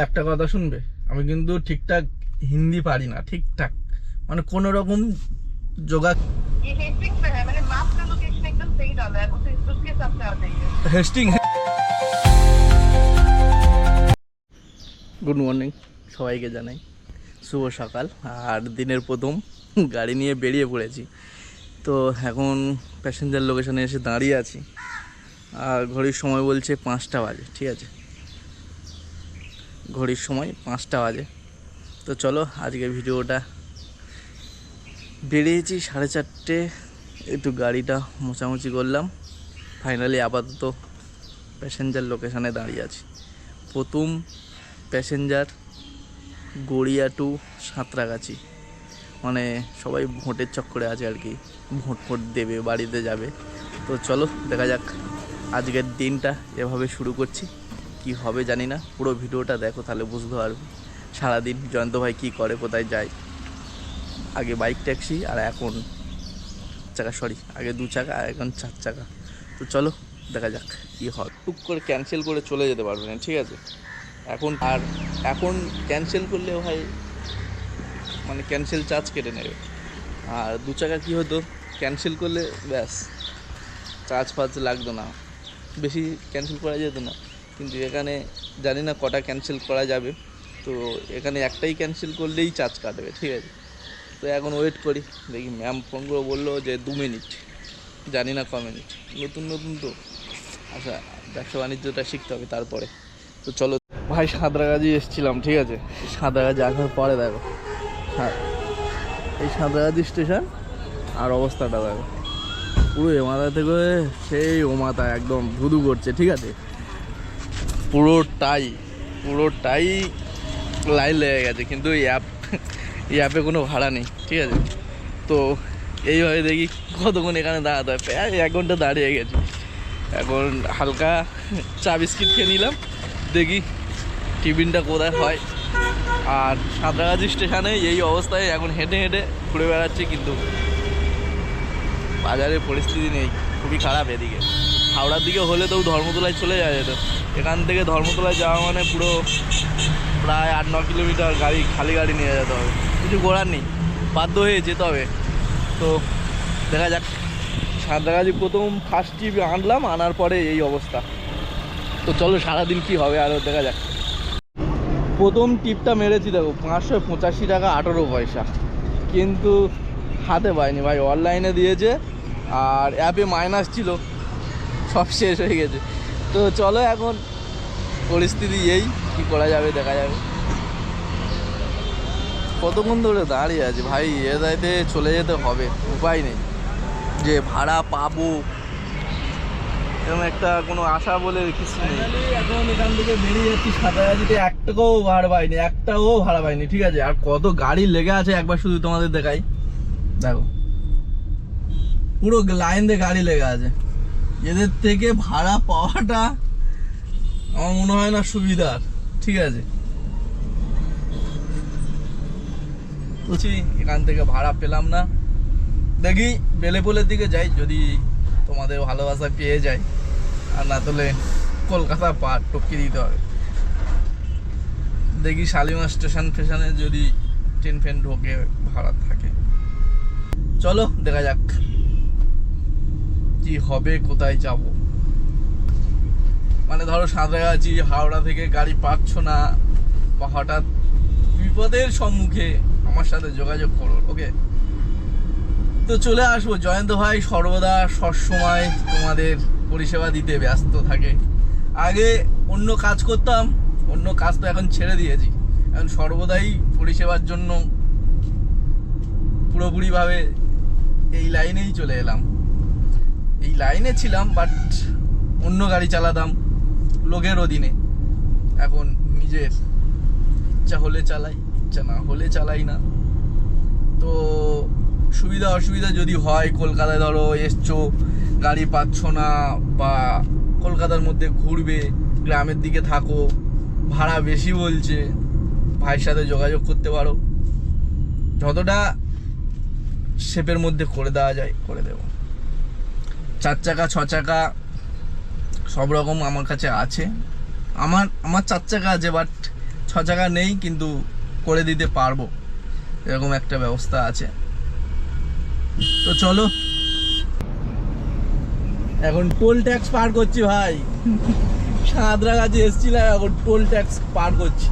একটা কথা শুনবে, আমি কিন্তু ঠিকঠাক হিন্দি পারি না, ঠিকঠাক মানে কোনো রকম যোগা। ये हेस्टिंग्स पे है, मैंने मैप का लोकेशन एकदम सही डाला है, उसके हिसाब से आ जाइए। হেস্টিং। গুড মর্নিং, সবাইকে জানাই শুভ সকাল। আর দিনের প্রথম গাড়ি নিয়ে বেরিয়ে পড়েছি। তো এখন প্যাসেঞ্জার লোকেশনে এসে দাঁড়িয়ে আছি। আর ঘড়ির সময় বলছে 5টা বাজে, ঠিক আছে, ঘড়ির সময় 5টা বাজে। তো চলো আজকে ভিডিওটা, বেরিয়েছি 4:30, একটু গাড়িটা মোছামুছি করলাম। ফাইনালি আপাতত প্যাসেঞ্জার লোকেশানে দাঁড়িয়ে আছি। প্রথম প্যাসেঞ্জার গড়িয়া টু সাঁতরাগাছি। মানে সবাই ভোটের চক্করে আছে আর কি, ভোট দেবে, বাড়িতে যাবে। তো চলো দেখা যাক, আজকের দিনটা এভাবে শুরু করছি। কি হবে জানি না, পুরো ভিডিওটা দেখো তাহলে বুঝতে পারবে সারাদিন জয়ন্ত ভাই কী করে, কোথায় যায়। আগে বাইক ট্যাক্সি আর এখন চাকা, সরি আগে 2 চাকা আর এখন 4 চাকা। তো চলো দেখা যাক কী হয়। টুক করে ক্যান্সেল করে চলে যেতে পারবে না, ঠিক আছে। এখন ক্যান্সেল করলে ভাই মানে ক্যান্সেল চার্জ কেটে নেবে। আর 2 চাকা কী হতো, ক্যান্সেল করলে ব্যাস চার্জ ফার্জ লাগতো না, বেশি ক্যান্সেল করা যেত না। কিন্তু এখানে জানি না কটা ক্যান্সেল করা যাবে। তো এখানে একটাই ক্যান্সেল করলেই চার্জ কাটবে, ঠিক আছে। তো এখন ওয়েট করি, দেখি ম্যাম ফোন করে বললো যে 2 মিনিট, জানি না ক মিনিট, নতুন তো। আচ্ছা, ব্যবসা বাণিজ্যটা শিখতে হবে তারপরে। তো চলো ভাই, সাঁতরাগাছি এসেছিলাম, ঠিক আছে। সাঁতরাগাছি আসার পরে দেখো, হ্যাঁ এই সাঁতরাগাছি স্টেশন আর অবস্থাটা দেখো, পুরো এ মাথা থেকে সেই ও মাথা একদম ধুধু করছে, ঠিক আছে। পুরোটাই লাইন লেগে গেছে, কিন্তু এই অ্যাপে কোনো ভাড়া নেই, ঠিক আছে। তো এইভাবে দেখি কতক্ষণ এখানে দাঁড়াতে হয়, প্রায় 1 ঘন্টা দাঁড়িয়ে গেছি। এখন হালকা চা বিস্কিট খেয়ে নিলাম, দেখি টিফিনটা কোথায় হয়। আর সাঁতরাগাছি স্টেশনে এই অবস্থায় এখন হেঁটে ঘুরে বেড়াচ্ছি, কিন্তু বাজারের পরিস্থিতি নেই, খুবই খারাপ। এদিকে হাওড়ার দিকে হলে তো ধর্মতলায় চলে যাওয়া যেত। এখান থেকে ধর্মতলায় যাওয়া মানে পুরো প্রায় 8-9 কিলোমিটার খালি গাড়ি নিয়ে যেতে হবে, কিছু করার নেই, বাধ্য হয়ে যেতে হবে। তো দেখা যাক, সাঁতরাগাছি প্রথম ফার্স্ট ট্রিপ আনার পরে এই অবস্থা। তো চলো সারাদিন কি হবে আরও দেখা যাক। প্রথম টিপটা মেরেছি দেখো, 585 টাকা 18 পয়সা, কিন্তু হাতে পাইনি ভাই, অনলাইনে দিয়েছে আর অ্যাপে মাইনাস ছিল, সব শেষ হয়ে গেছে। তো চলো এখন পরিস্থিতি এই, কি করা যাবে দেখা যাবে। কতক্ষণ ধরে দাঁড়িয়ে আছে ভাই, এ দাইতে চলে যেতে হবে, উপায় নেই যে ভাড়া পাবো এরকম একটা কোনো আশা বলে কিছু নেই। এখন এখান থেকে বেরিয়ে যাচ্ছি, সাঁতরাগাছিতে 1 টাকাও ভাড়া পাইনি, ঠিক আছে। আর কত গাড়ি লেগে আছে একবার শুধু তোমাদের দেখাই, দেখো পুরো লাইন দিয়ে গাড়ি লেগে আছে। এদের থেকে ভাড়া পাওয়াটা আমার মনে হয় না সুবিধার, ঠিক আছে। বলছি এখান থেকে ভাড়া পেলাম না, দেখি বেলেপোলের দিকে যাই, যদি তোমাদের ভালোবাসা পেয়ে যায়, আর না তোলে কলকাতা পার টপকে দিতে হবে। দেখি শালিমার স্টেশনে যদি ট্রেন ফেন ঢোকে, ভাড়া থাকে। চলো দেখা যাক কি হবে, কোথায় যাব। মানে ধরো সাঁতরাগাছি হাওড়া থেকে গাড়ি পাচ্ছ না, বা হঠাৎ বিপদের সম্মুখে আমার সাথে যোগাযোগ করো, ওকে। তো চলে আসবো, জয়ন্ত ভাই সর্বদা সবসময় তোমাদের পরিষেবা দিতে ব্যস্ত থাকে। আগে অন্য কাজ করতাম, অন্য কাজ তো এখন ছেড়ে দিয়েছি, এখন সর্বদাই পরিষেবার জন্য পুরোপুরিভাবে এই লাইনেই চলে এলাম। এই লাইনে ছিলাম, বাট অন্য গাড়ি চালাতাম লোকের অধীনে। এখন নিজের ইচ্ছা হলে চালাই, ইচ্ছা না হলে চালাই না। তো সুবিধা অসুবিধা যদি হয়, কলকাতায় ধরো এসছো, গাড়ি পাচ্ছ না, বা কলকাতার মধ্যে ঘুরবে, গ্রামের দিকে থাকো, ভাড়া বেশি বলছে, ভাইয়ের সাথে যোগাযোগ করতে পারো, যতটা শেপের মধ্যে করে দেওয়া যায় করে দেবো। 4 চাকা 6 চাকা সব রকম আমার কাছে আছে। আমার 4 চাকা আছে, বাট 6 চাকা নেই, কিন্তু করে দিতে পারবো, এরকম একটা ব্যবস্থা আছে। তো চলো, এখন টোল ট্যাক্স পার করছি ভাই। সাঁতরাগাছি এসেছিলাম, এখন টোল ট্যাক্স পার করছি।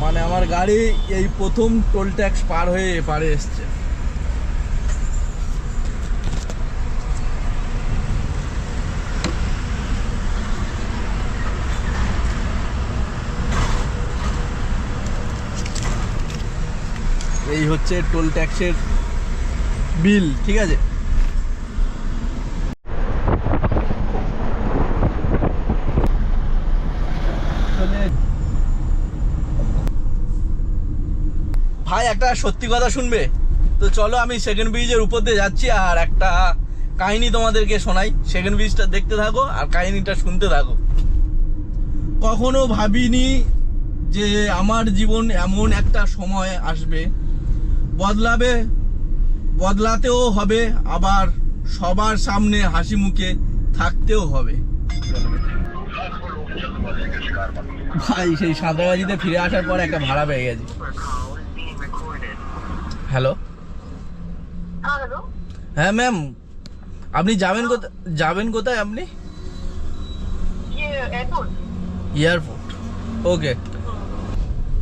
মানে আমার গাড়ি এই প্রথম টোল ট্যাক্স পার হয়ে এপারে এসছে। এই হচ্ছে টোল ট্যাক্সের বিল, ঠিক আছে। ভাই একটা সত্যি কথা শুনবে তো? চলো, আমি সেকেন্ড ব্রিজের উপর দিয়ে যাচ্ছি আর একটা কাহিনী তোমাদেরকে শোনাই। সেকেন্ড ব্রিজটা দেখতে থাকো আর কাহিনীটা শুনতে থাকো। কখনো ভাবিনি যে আমার জীবন এমন একটা সময় আসবে, বদলাতেও হবে, আবার সবার সামনে হাসি মুখে থাকতেও হবে। ভাই সেই সাঁতরাগাছিতে ফিরে আসার পর একটা ভাড়া পেয়ে গেছি। Hello, hello. হ্যাঁ ম্যাম, আপনি যাবেন কোথায় আপনি? ये एयरपोर्ट, एयरपोर्ट, ओके।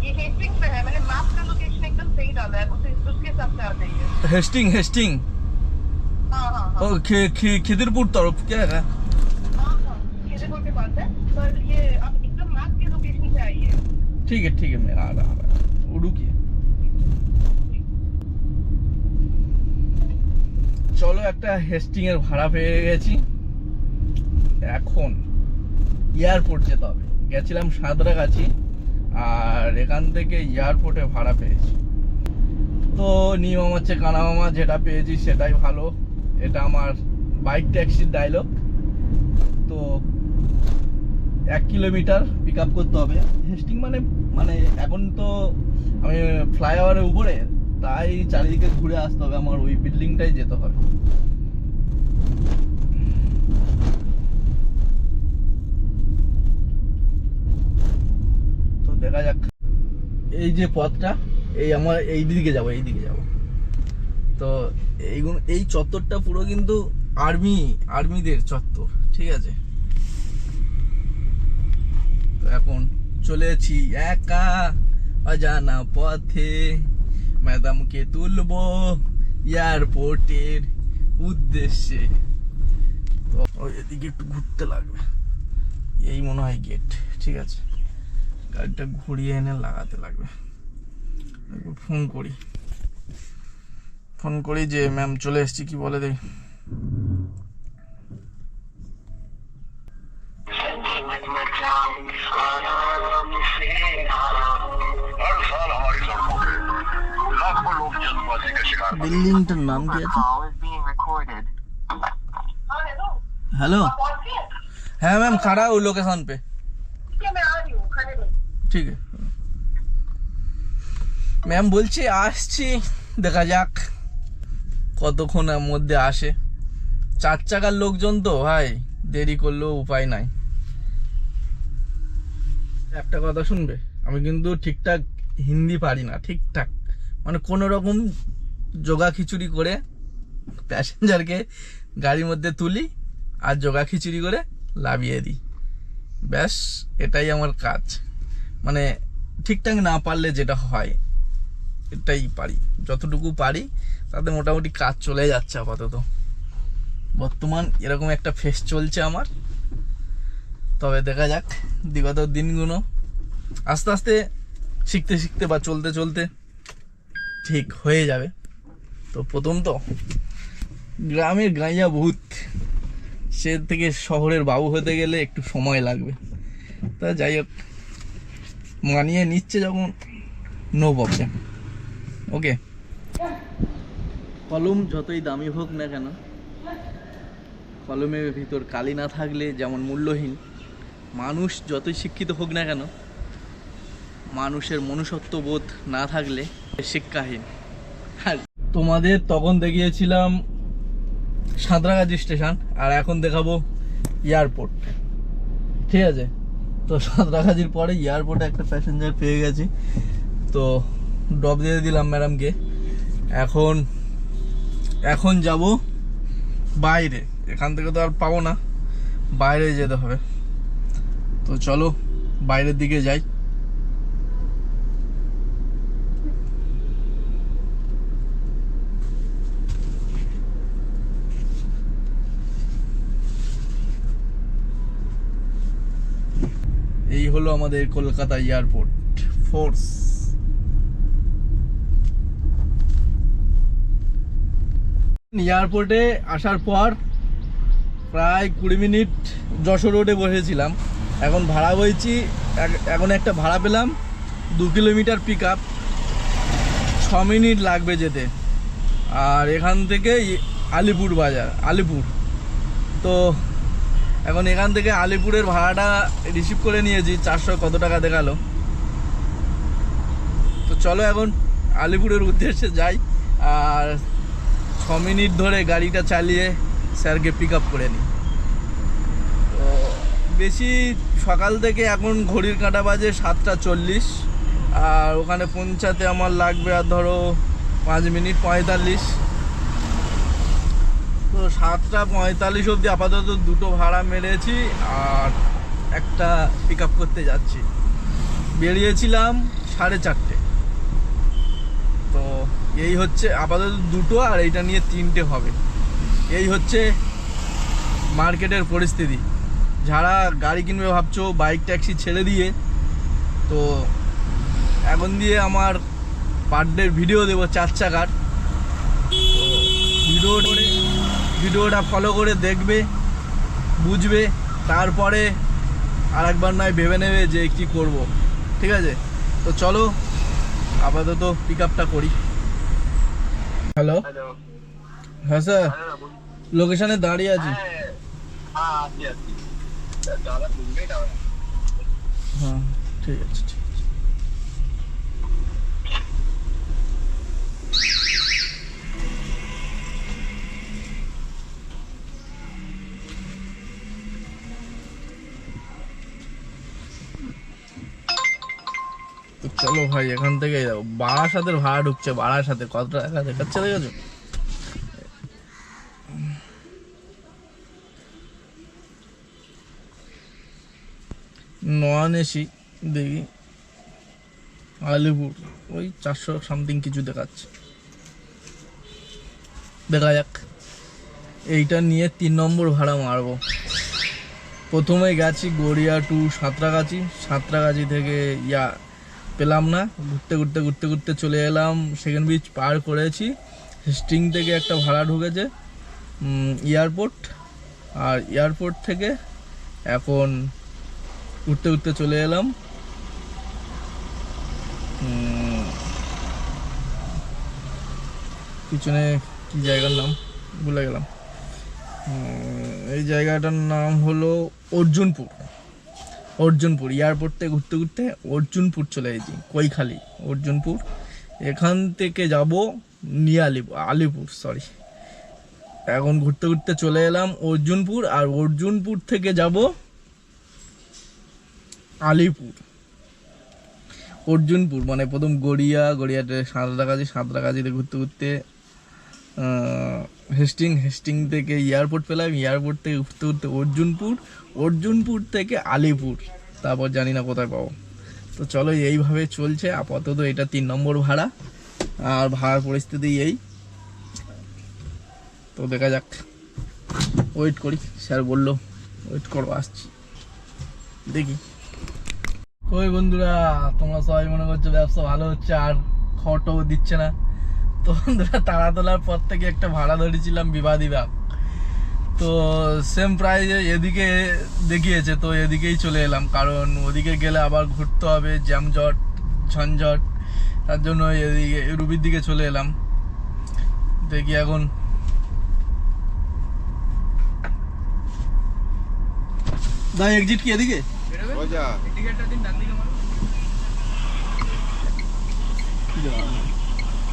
ये हेस्टिंग्स पे है। मैंने मैप का लोकेशन एकदम सही डाला है, उसके हिसाब से आ जाइए। हेस्टिंग हाँ हाँ हाँ ओ खिदिरपुर तरफ क्या है? हाँ हाँ, खिजरपुर के पास है। पर ये आप एकदम मैप के लोकेशन से आइए। ठीक है, मैं आ रहा रुकिए। চলো, একটা হেস্টিং এর ভাড়া পেয়ে গেছি। এখন এয়ারপোর্ট যেতে হবে। গেছিলাম সাঁতরাগাছি আর এখান থেকে এয়ারপোর্টে ভাড়া পেয়েছি। তো নিয়ম হচ্ছে কানামামা, যেটা পেয়েছি সেটাই ভালো। এটা আমার বাইক ট্যাক্সির ডায়লগ। তো 1 কিলোমিটার পিক আপ করতে হবে। হেস্টিং মানে এখন তো আমি ফ্লাইওভারের উপরে, তাই চারিদিকে ঘুরে আসতে হবে, আমার ওই বিল্ডিংটাই যেতে হবে। তো দেখা যাক, এই যে পথটা, আমার এই দিকে যাব। তো এই চত্বরটা পুরো কিন্তু আর্মিদের চত্বর, ঠিক আছে। তো এখন চলে এসেছি একা অজানা পথে, ম্যাডামকে তুলবো এয়ারপোর্টের উদ্দেশ্যে। তো এদিকে একটু ঘুরতে লাগবে, এই মনে হয় গেট, ঠিক আছে। গাড়িটা ঘুরিয়ে এনে লাগাতে লাগবে। ফোন করি যে ম্যাম চলে এসেছি, কি বলে দেই। बिल्डिंगটার नाम কি আছে? हेलो, आप पहुंच गए? है मैम, खड़ा हूँ लोकेशन पे। ठीक है, मैं आ रही हूँ, खाने में। ঠিক আছে ম্যাম, বলছি আসছি, দেখা যাক কতক্ষণের মধ্যে আসে। 4 চাকার লোকজন তো ভাই, দেরি করলেও উপায় নাই। একটা কথা শুনবে, আমি কিন্তু ঠিকঠাক হিন্দি পারি না, ঠিকঠাক মানে কোনো রকম জোগা খিচুড়ি করে প্যাসেঞ্জারকে গাড়ির মধ্যে তুলি আর জোগা খিচুড়ি করে লাভিয়ে দিই, ব্যাস এটাই আমার কাজ। মানে ঠিকঠাক না পারলে যেটা হয়, এটাই পারি। যতটুকু পারি তাতে মোটামুটি কাজ চলে যাচ্ছে আপাতত। বর্তমান এরকম একটা ফেস চলছে আমার। তবে দেখা যাক বিগত দিনগুলো আস্তে আস্তে শিখতে বা চলতে ঠিক হয়ে যাবে। তো প্রথম তো গ্রামের গাঁইয়া ভূত, সে থেকে শহরের বাবু হতে গেলে একটু সময় লাগবে। তা যাই হোক, মানিয়ে নিচ্ছে যখন, নো প্রবলেম। ওকে, কলম যতই দামি হোক না কেন, কলমের ভিতর কালি না থাকলে যেমন মূল্যহীন, মানুষ যতই শিক্ষিত হোক না কেন, মানুষের মনুষ্যত্ব বোধ না থাকলে শিক্ষাহীন। আর তোমাদের তখন দেখিয়েছিলাম সাঁতরাগাছি স্টেশন, আর এখন দেখাবো এয়ারপোর্ট, ঠিক আছে। তো সাঁতরাগাছির পরে এয়ারপোর্টে একটা প্যাসেঞ্জার পেয়ে গেছি, তো ড্রপ দিয়ে দিলাম ম্যাডামকে। এখন যাব বাইরে, এখান থেকে তো আর পাবো না, বাইরে যেতে হবে। তো চলো বাইরের দিকে যাই। এই হলো আমাদের কলকাতা এয়ারপোর্ট ফোর্স। এয়ারপোর্টে আসার পর প্রায় 20 মিনিট যশোর রোডে বসেছিলাম। এখন ভাড়া বইছি, এখন একটা ভাড়া পেলাম 2 কিলোমিটার পিক আপ, 6 মিনিট লাগবে যেতে। আর এখান থেকে আলিপুর বাজার, আলিপুর। তো এখন এখান থেকে আলিপুরের ভাড়াটা রিসিভ করে নিয়েছি, 400 কত টাকা দেখালো। তো চলো এখন আলিপুরের উদ্দেশ্যে যাই, আর 6 মিনিট ধরে গাড়িটা চালিয়ে স্যারকে পিক আপ করে নিই। তো বেশি সকাল থেকে এখন ঘড়ির কাঁটা বাজে 7:40, আর ওখানে পৌঁছাতে আমার লাগবে আর ধরো 5 মিনিট 45। তো 7:45 অবধি আপাতত 2টো ভাড়া মেরেছি, আর একটা পিক আপ করতে যাচ্ছি। বেরিয়েছিলাম 4:30। তো এই হচ্ছে আপাতত 2টো, আর এইটা নিয়ে 3টে হবে। এই হচ্ছে মার্কেটের পরিস্থিতি। যারা গাড়ি কিনবে ভাবছো, বাইক ট্যাক্সি ছেড়ে দিয়ে, তো এখন দিয়ে আমার পার ডে ভিডিও দেবো 4 চাকার। তো ভিডিওটা ফলো করে দেখবে, বুঝবে, তারপরে আর একবার নয় ভেবে নেবে যে কি করব। ঠিক আছে, তো চলো আপাতত পিক আপটা করি। হ্যালো, হ্যাঁ স্যার, লোকেশনে দাঁড়িয়ে আছি। হ্যাঁ ঠিক আছে, ঠিক আছে। তো চলো ভাই, এখান থেকে বারাসাতের ভাড়া ঢুকছে। বারাসাতে কত টাকা দেখাচ্ছে দেখেছো? নন এসি দেখি, আলিপুর ওই 400 সামথিং কিছু দেখাচ্ছে। দেখা যাক, এইটা নিয়ে 3 নম্বর ভাড়া মারবো। প্রথমে গেছি গড়িয়া টু সাঁতরাগাছি, সাঁতরাগাছি থেকে পেলাম না, ঘুরতে ঘুরতে চলে এলাম সেকেন্ড ব্রিজ পার করেছি। স্টিং থেকে একটা ভাড়া ঢুকেছে এয়ারপোর্ট, আর এয়ারপোর্ট থেকে এখন ঘুরতে চলে এলাম পিছনে কি জায়গার নাম ভুলে গেলাম। এই জায়গাটার নাম হলো অর্জুনপুর। এয়ারপোর্ট থেকে ঘুরতে অর্জুনপুর চলে গেছি, কৈখালি অর্জুনপুর। এখান থেকে যাব নিয়ে আলিপুর সরি। এখন ঘুরতে চলে এলাম অর্জুনপুর, আর অর্জুনপুর থেকে যাব আলিপুর। অর্জুনপুর মানে প্রথম গড়িয়াতে সাঁতরাগাছিতে ঘুরতে হেস্টিং থেকে এয়ারপোর্ট পেলাম, এয়ারপোর্ট থেকে ঘুরতে অর্জুনপুর থেকে আলিপুর, তারপর জানি না কোথায় পাবো। তো চলো এইভাবে চলছে আপাতত। এটা 3 নম্বর ভাড়া, আর ভাড়ার পরিস্থিতি এই। তো দেখা যাক, ওয়েট করি। স্যার বললো ওয়েট করো, আসছি, দেখি। ওই বন্ধুরা, তোমরা সবাই মনে করছো ব্যবসা ভালো হচ্ছে আর খবরটাও দিচ্ছে না। তো বন্ধুরা, তাড়া তোলার পর থেকে একটা ভাড়া ধরেছিলাম বিবাদ। তো সেম প্রাইজে এদিকে দেখিয়েছে, তো এদিকেই চলে এলাম, কারণ ওদিকে গেলে আবার ঘুরতে হবে, জ্যামজট ঝঞ্ঝট, তার জন্য এদিকে রুবির দিকে চলে এলাম। দেখি এখন দা এক্সিট কি এদিকে?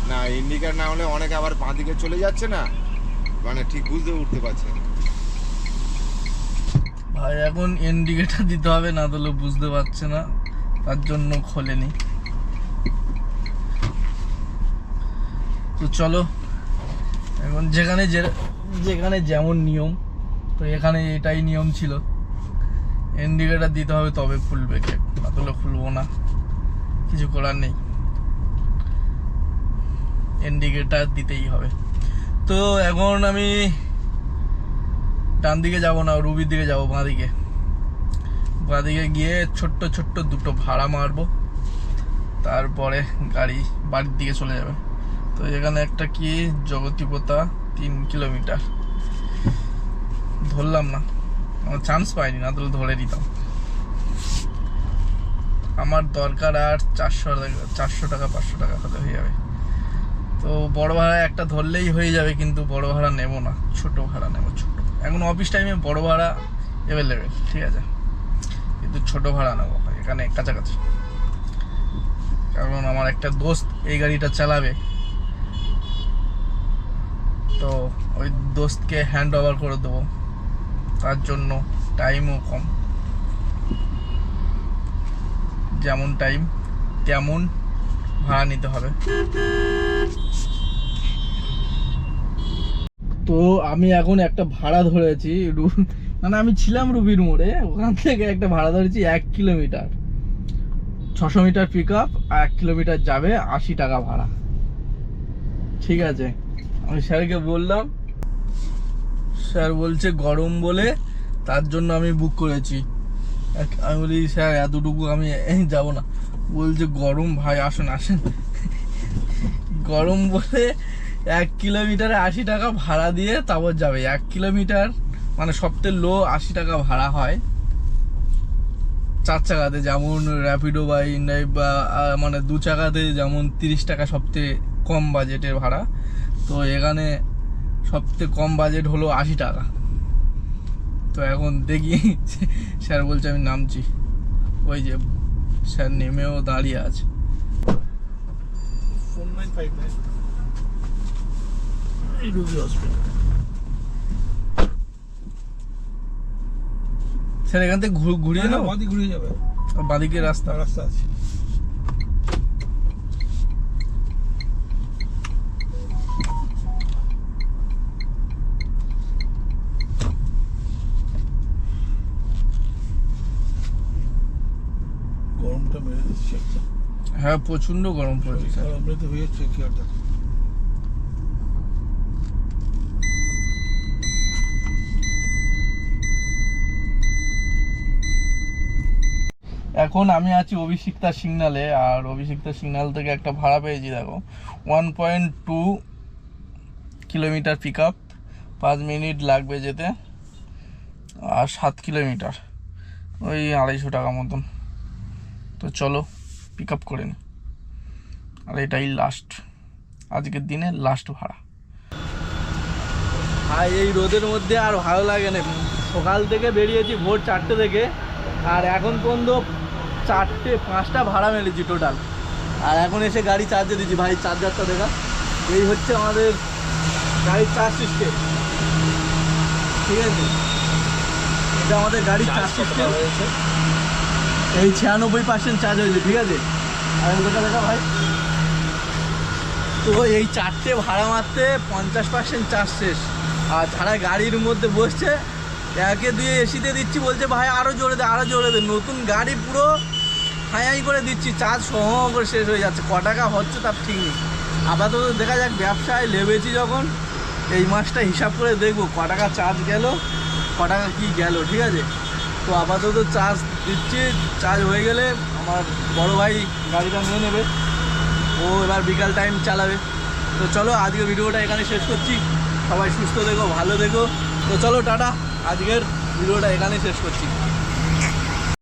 না ইন্ডিকেটর না হলে অনেকে আবার বাঁ দিকে চলে যাচ্ছে না, মানে ঠিক বুঝতে উঠতে পারছে না। ভাই এখন ইন্ডিকেটার দিতে হবে, না দিলে বুঝতে পারছে না, তার জন্য খোলেনি। তো চলো এখন যেখানে যেমন নিয়ম, তো এখানে এটাই নিয়ম ছিল, ইন্ডিকেটার দিতে হবে তবে খুলবে কেক, না দিলে খুলবো না, কিছু করার নেই, ইন্ডিকেটার দিতেই হবে। তো এখন আমি ডান দিকে যাব না, রুবির দিকে যাবো, বাঁদিকে গিয়ে ছোট্ট ছোট্ট দুটো ভাড়া মারবো, তারপরে গাড়ি বাড়ির দিকে চলে যাবে। তো এখানে একটা কি জগতিপতা 3 কিলোমিটার ধরলাম না, আমার চান্স পাইনি, না তাহলে ধরে দিতাম। আমার দরকার আর 400 টাকা 500 টাকা হলে হয়ে যাবে। তো বড় ভাড়া একটা ধরলেই হয়ে যাবে, কিন্তু বড় ভাড়া নেব না, ছোট ভাড়া নেব। ছোট এখন অফিস টাইমে বড় ভাড়া অ্যাভেলেবেল, ঠিক আছে, কিন্তু ছোট ভাড়া নেবো এখানে কাছাকাছি, কারণ আমার একটা দোস্ত এই গাড়িটা চালাবে, তো ওই দোস্তকে হ্যান্ড ওভার করে দেবো, তার জন্য টাইমও কম, যেমন টাইম তেমন ভাড়া নিতে হবে। তো আমি এখন একটা ভাড়া ধরেছি, মানে আমি ছিলাম রুবির মোড়ে, ওখান থেকে একটা ভাড়া ধরেছি 1 কিলোমিটার, 600 মিটার পিক আপ, আর 1 কিলোমিটার যাবে 80 টাকা ভাড়া, ঠিক আছে। আমি স্যারকে বললাম, স্যার বলছে গরম বলে তার জন্য আমি বুক করেছি। আমি বলি স্যার এতটুকু আমি যাব না, বলছে গরম ভাই আসেন আসেন, গরম বলে 1 কিলোমিটারে 80 টাকা ভাড়া দিয়ে তারপর যাবে। 1 কিলোমিটার মানে সবচেয়ে লো 80 টাকা ভাড়া হয় 4 চাকাতে, যেমন র্যাপিডো বা ইনড্রাইভ, বা মানে 2 চাকাতে যেমন 30 টাকা সবচেয়ে কম বাজেটের ভাড়া। তো এখানে সবচেয়ে কম বাজেট হলো 80 টাকা। তো এখন দেখি, স্যার বলছে আমি নামছি, ওই যে স্যার নেমেও দাঁড়িয়ে আছে। 4959 রুবি হসপিটাল। স্যার এখান থেকে ঘুরিয়ে নাও, বাদিকে ঘুরিয়ে যাবে, বাদিকে রাস্তা আছে। গরমটা মেরে দিচ্ছে একটা, হ্যাঁ প্রচন্ড গরম পড়েছে স্যার। এমনিতে হয়ে যাচ্ছে কি আর দেখো। এখন আমি আছি অভিষিক্তা সিগনালে, আর অভিষিক্তা সিগনাল থেকে একটা ভাড়া পেয়েছি, দেখো 1.2 কিলোমিটার পিক আপ, 5 মিনিট লাগবে যেতে, আর 7 কিলোমিটার ওই 250 টাকা মতন। তো চলো পিক আপ করে নি, আর এটাই লাস্ট, আজকের দিনে লাস্ট ভাড়া। ভাই এই রোদের মধ্যে আর ভালো লাগে না, সকাল থেকে বেরিয়েছি ভোর 4টে থেকে, আর এখন পর্যন্ত 4-5টা ভাড়া মেরেছি টোটাল, আর এখন এসে গাড়ি চার্জে দিচ্ছি। ভাই চার্জারটা দেখা, এই হচ্ছে আমাদের গাড়ির চার্জ সিস্টেম, ঠিক আছে, এটা আমাদের গাড়ির চার্জ সিস্টেম হয়েছে, এই 96% চার্জ হয়েছে, ঠিক আছে। আর দেখা ভাই, তো এই 4টে ভাড়া মারতে 50% চার্জ শেষ, আর যারা গাড়ির মধ্যে বসছে একে দিয়ে এসিতে দিচ্ছি, বলছে ভাই আরও জোরে দে আরও জোরে দে, নতুন গাড়ি পুরো হাই করে দিচ্ছি, চার্জ সহ করে শেষ হয়ে যাচ্ছে। ক টাকা হচ্ছে তার ঠিক নেই, আপাতত দেখা যাক, ব্যবসায় লেবেছি যখন এই মাসটা হিসাব করে দেখবো ক টাকা চার্জ গেল, ক টাকা কী গেল, ঠিক আছে। তো আপাতত চার্জ দিচ্ছি, চার্জ হয়ে গেলে আমার বড় ভাই গাড়িটা নিয়ে নেবে, ও এবার বিকাল টাইম চালাবে। তো চলো আজকের ভিডিওটা এখানে শেষ করছি, সবাই সুস্থ থেকো, ভালো থেকো। তো চলো টাটা, আজকের ভিডিওটা এখানে শেষ করছি।